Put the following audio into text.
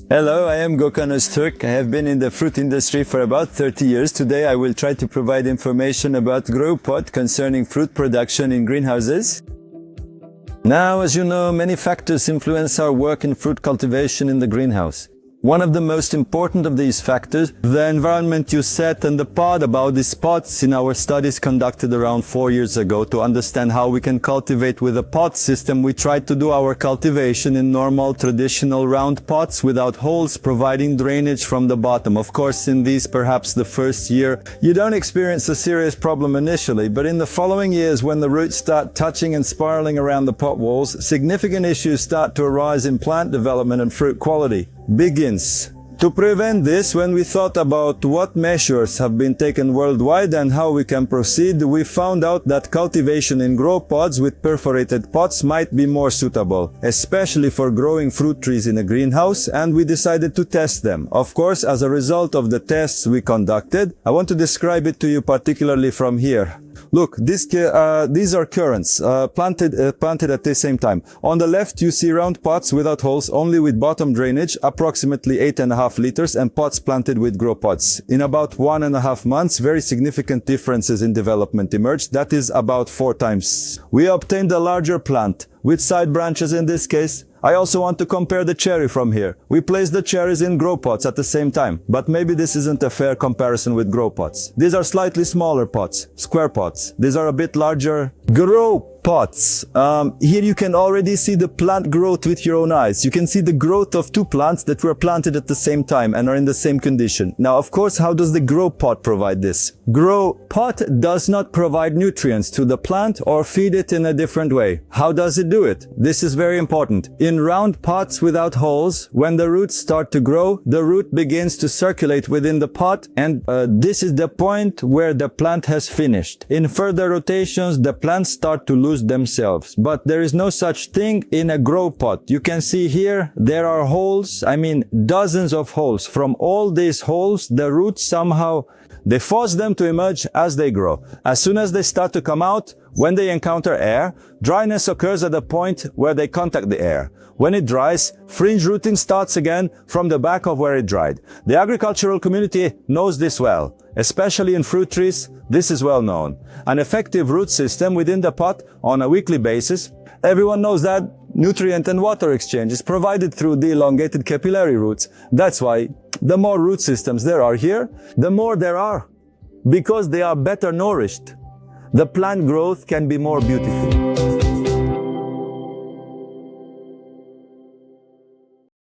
Hello, I am Gökhan Öztürk. I have been in the fruit industry for about 30 years. Today I will try to provide information about Growpot concerning fruit production in greenhouses. Now, as you know, many factors influence our work in fruit cultivation in the greenhouse. One of the most important of these factors, the environment you set and the pot. About these pots in our studies conducted around 4 years ago to understand how we can cultivate with a pot system. We tried to do our cultivation in normal, traditional round pots without holes, providing drainage from the bottom. Of course, in these, perhaps the first year, you don't experience a serious problem initially, but in the following years, when the roots start touching and spiraling around the pot walls, significant issues start to arise in plant development and fruit quality begins. To prevent this, when we thought about what measures have been taken worldwide and how we can proceed, we found out that cultivation in grow pods with perforated pots might be more suitable, especially for growing fruit trees in a greenhouse, and we decided to test them. Of course, as a result of the tests we conducted, I want to describe it to you particularly from here. Look, these are currants planted at the same time. On the left, you see round pots without holes, only with bottom drainage, approximately 8.5 liters, and pots planted with grow pots. In about 1.5 months, very significant differences in development emerged. That is about 4 times. We obtained a larger plant, with side branches in this case. I also want to compare the cherry from here. We placed the cherries in grow pots at the same time, but maybe this isn't a fair comparison with grow pots. These are slightly smaller pots, square pots. These are a bit larger grow pots. Here you can already see the plant growth with your own eyes. You can see the growth of 2 plants that were planted at the same time and are in the same condition. Now, of course, how does the grow pot provide this? Grow pot does not provide nutrients to the plant or feed it in a different way. How does it do it? This is very important. In round pots without holes, when the roots start to grow, the root begins to circulate within the pot, and this is the point where the plant has finished. In further rotations, the plants start to lose themselves, but there is no such thing in a grow pot. You can see here there are holes, dozens of holes. From all these holes, the roots somehow they force them to emerge as they grow. As soon as they start to come out, when they encounter air, dryness occurs at the point where they contact the air. When it dries, fringe rooting starts again from the back of where it dried. The agricultural community knows this well. Especially in fruit trees, this is well known. An effective root system within the pot on a weekly basis. Everyone knows that nutrient and water exchange is provided through the elongated capillary roots. That's why the more root systems there are here, the more there are. Because they are better nourished, the plant growth can be more beautiful.